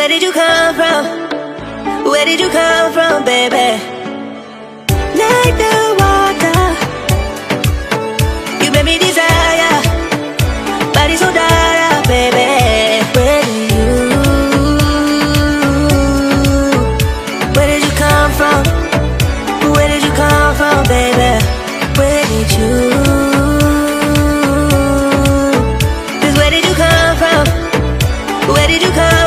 Where did you come from? Where did you come from, baby? Like the water, you made me desire. Body so dark, baby. Where did you come from? Where did you come from, baby? Where did you? 'Cause where did you come from? Where did you come